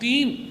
3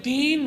3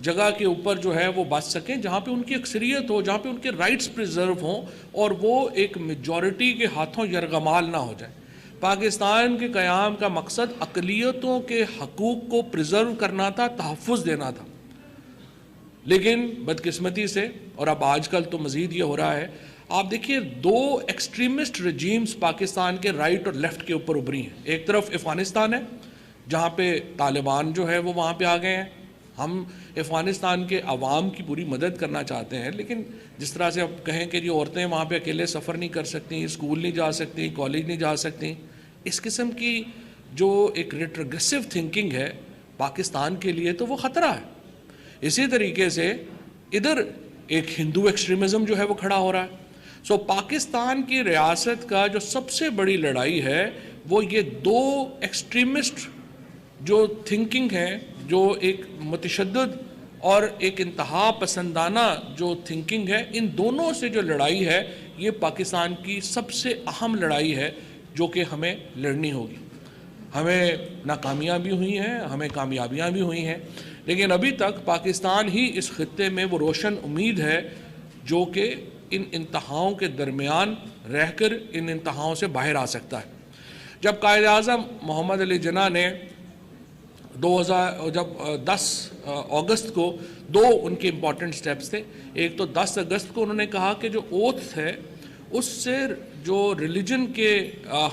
جگہ کے اوپر جو ہے وہ بچ سکیں جہاں پہ ان کی اکثریت ہو، جہاں پہ ان کے رائٹس پریزرو ہوں اور وہ ایک میجورٹی کے ہاتھوں یرغمال نہ ہو جائے۔ پاکستان کے قیام کا مقصد اقلیتوں کے حقوق کو پریزرو کرنا تھا، تحفظ دینا تھا، لیکن بدقسمتی سے، اور اب آج کل تو مزید یہ ہو رہا ہے، آپ دیکھیے دو ایکسٹریمسٹ رجیمز پاکستان کے رائٹ اور لیفٹ کے اوپر ابھری ہیں۔ ایک طرف افغانستان ہے جہاں پہ طالبان جو ہے وہ وہاں پہ آ گئے ہیں۔ ہم افغانستان کے عوام کی پوری مدد کرنا چاہتے ہیں، لیکن جس طرح سے اب کہیں کہ یہ عورتیں وہاں پہ اکیلے سفر نہیں کر سکتی، اسکول نہیں جا سکتی، کالج نہیں جا سکتی، اس قسم کی جو ایک ریٹروگریسو تھنکنگ ہے پاکستان کے لیے تو وہ خطرہ ہے۔ اسی طریقے سے ادھر ایک ہندو ایکسٹریمزم جو ہے وہ کھڑا ہو رہا ہے۔ سو پاکستان کی ریاست کا جو سب سے بڑی لڑائی ہے وہ یہ دو ایکسٹریمسٹ جو تھنکنگ ہے، جو ایک متشدد اور ایک انتہا پسندانہ جو تھنکنگ ہے، ان دونوں سے جو لڑائی ہے یہ پاکستان کی سب سے اہم لڑائی ہے جو کہ ہمیں لڑنی ہوگی۔ ہمیں ناکامیاں بھی ہوئی ہیں، ہمیں کامیابیاں بھی ہوئی ہیں، لیکن ابھی تک پاکستان ہی اس خطے میں وہ روشن امید ہے جو کہ ان انتہاؤں کے درمیان رہ کر ان انتہاؤں سے باہر آ سکتا ہے۔ جب قائد اعظم محمد علی جناح نے 10 اگست کو دو ان کے امپورٹنٹ سٹیپس تھے، ایک تو 10 اگست کو انہوں نے کہا کہ جو اوتھ ہے اس سے جو ریلیجن کے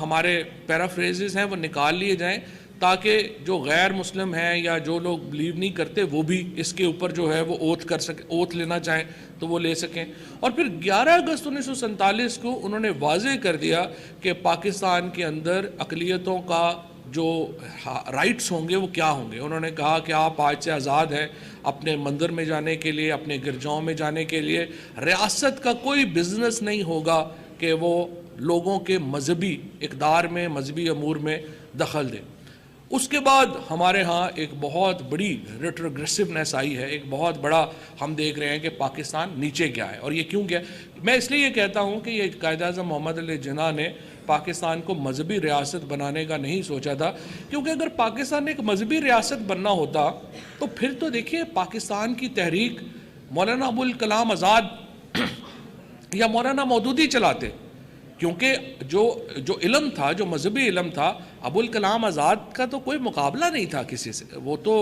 ہمارے پیرافریزز ہیں وہ نکال لیے جائیں تاکہ جو غیر مسلم ہیں یا جو لوگ بلیو نہیں کرتے وہ بھی اس کے اوپر جو ہے وہ اوتھ کر سکیں، اوتھ لینا چاہیں تو وہ لے سکیں۔ اور پھر 11 اگست 1947 کو انہوں نے واضح کر دیا کہ پاکستان کے اندر اقلیتوں کا جو رائٹس ہوں گے وہ کیا ہوں گے۔ انہوں نے کہا کہ آپ آج سے آزاد ہیں اپنے مندر میں جانے کے لیے، اپنے گرجاؤں میں جانے کے لیے، ریاست کا کوئی بزنس نہیں ہوگا کہ وہ لوگوں کے مذہبی اقدار میں، مذہبی امور میں دخل دے۔ اس کے بعد ہمارے ہاں ایک بہت بڑی ریٹروگریسونیس آئی ہے، ایک بہت بڑا ہم دیکھ رہے ہیں کہ پاکستان نیچے گیا ہے۔ اور یہ کیوں گیا؟ میں اس لیے یہ کہتا ہوں کہ یہ قائد اعظم محمد علی جناح نے پاکستان کو مذہبی ریاست بنانے کا نہیں سوچا تھا، کیونکہ اگر پاکستان ایک مذہبی ریاست بننا ہوتا تو پھر تو دیکھیے پاکستان کی تحریک مولانا ابوالکلام آزاد یا مولانا مودودی چلاتے، کیونکہ جو علم تھا، جو مذہبی علم تھا، ابوالکلام آزاد کا تو کوئی مقابلہ نہیں تھا کسی سے، وہ تو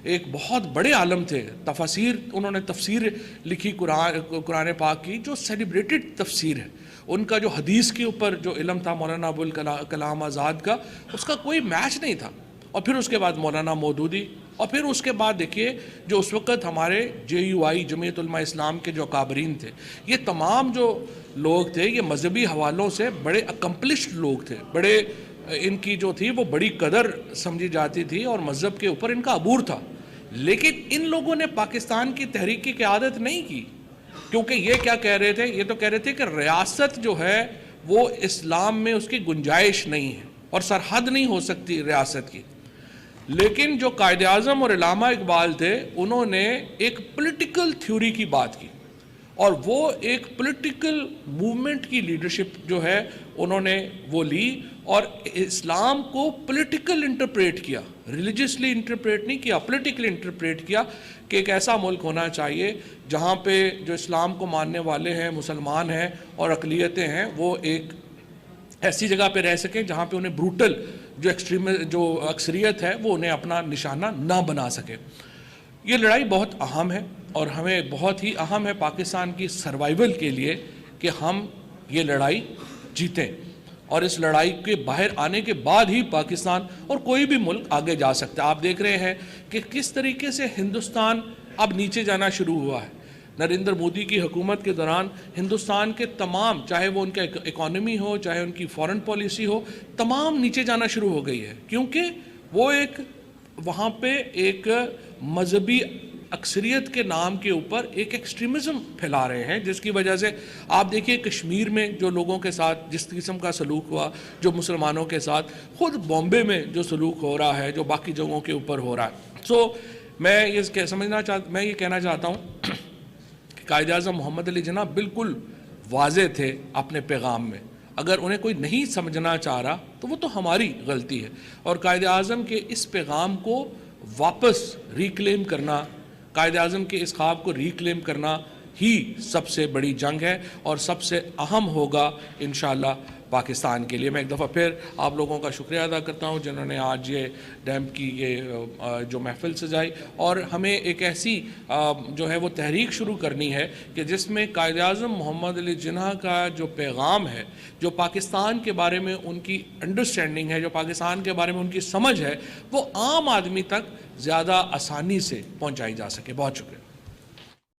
ایک بہت بڑے عالم تھے۔ تفاسیر، انہوں نے تفسیر لکھی قرآن پاک کی جو سیلیبریٹڈ تفسیر ہے، ان کا جو حدیث کے اوپر جو علم تھا مولانا ابوالکلام آزاد کا، اس کا کوئی میچ نہیں تھا۔ اور پھر اس کے بعد مولانا مودودی، اور پھر اس کے بعد دیکھیے جو اس وقت ہمارے JUI جمعیت علماء اسلام کے جو اکابرین تھے، یہ تمام جو لوگ تھے یہ مذہبی حوالوں سے بڑے اکمپلشڈ لوگ تھے، بڑے ان کی جو تھی وہ بڑی قدر سمجھی جاتی تھی اور مذہب کے اوپر ان کا عبور تھا۔ لیکن ان لوگوں نے پاکستان کی تحریک کی قیادت نہیں کی، کیونکہ یہ کیا کہہ رہے تھے؟ یہ تو کہہ رہے تھے کہ ریاست جو ہے وہ اسلام میں اس کی گنجائش نہیں ہے اور سرحد نہیں ہو سکتی ریاست کی۔ لیکن جو قائد اعظم اور علامہ اقبال تھے انہوں نے ایک پولیٹیکل تھیوری کی بات کی، اور وہ ایک پولیٹیکل موومنٹ کی لیڈرشپ جو ہے انہوں نے وہ لی، اور اسلام کو پولیٹیکل انٹرپریٹ کیا، ریلیجسلی انٹرپریٹ نہیں کیا، پولیٹیکلی انٹرپریٹ کیا کہ ایک ایسا ملک ہونا چاہیے جہاں پہ جو اسلام کو ماننے والے ہیں، مسلمان ہیں اور اقلیتیں ہیں، وہ ایک ایسی جگہ پہ رہ سکیں جہاں پہ انہیں بروٹل جو اکثریت ہے وہ انہیں اپنا نشانہ نہ بنا سکے۔ یہ لڑائی بہت اہم ہے اور ہمیں بہت ہی اہم ہے پاکستان کی سروائیول کے لیے کہ ہم یہ لڑائی جیتیں، اور اس لڑائی کے باہر آنے کے بعد ہی پاکستان اور کوئی بھی ملک آگے جا سکتا ہے۔ آپ دیکھ رہے ہیں کہ کس طریقے سے ہندوستان اب نیچے جانا شروع ہوا ہے۔ نریندر مودی کی حکومت کے دوران ہندوستان کے تمام، چاہے وہ ان کا اکانومی ہو، چاہے ان کی فارن پالیسی ہو، تمام نیچے جانا شروع ہو گئی ہے، کیونکہ وہ وہاں پہ ایک مذہبی اکثریت کے نام کے اوپر ایک ایکسٹریمزم پھیلا رہے ہیں، جس کی وجہ سے آپ دیکھیے کشمیر میں جو لوگوں کے ساتھ جس قسم کا سلوک ہوا، جو مسلمانوں کے ساتھ، خود بامبے میں جو سلوک ہو رہا ہے، جو باقی جگہوں کے اوپر ہو رہا ہے۔ میں یہ کہنا چاہتا ہوں کہ قائد اعظم محمد علی جناح بالکل واضح تھے اپنے پیغام میں، اگر انہیں کوئی نہیں سمجھنا چاہ رہا تو وہ تو ہماری غلطی ہے، اور قائد اعظم کے اس پیغام کو واپس ریکلیم کرنا، قائد اعظم کے اس خواب کو ریکلیم کرنا ہی سب سے بڑی جنگ ہے اور سب سے اہم ہوگا انشاءاللہ پاکستان کے لیے. میں ایک دفعہ پھر آپ لوگوں کا شکریہ ادا کرتا ہوں جنہوں نے آج یہ ڈیمپ کی یہ جو محفل سجائی, اور ہمیں ایک ایسی جو ہے وہ تحریک شروع کرنی ہے کہ جس میں قائد اعظم محمد علی جناح کا جو پیغام ہے, جو پاکستان کے بارے میں ان کی انڈرسٹینڈنگ ہے, جو پاکستان کے بارے میں ان کی سمجھ ہے, وہ عام آدمی تک زیادہ آسانی سے پہنچائی جا سکے. بہت شکریہ.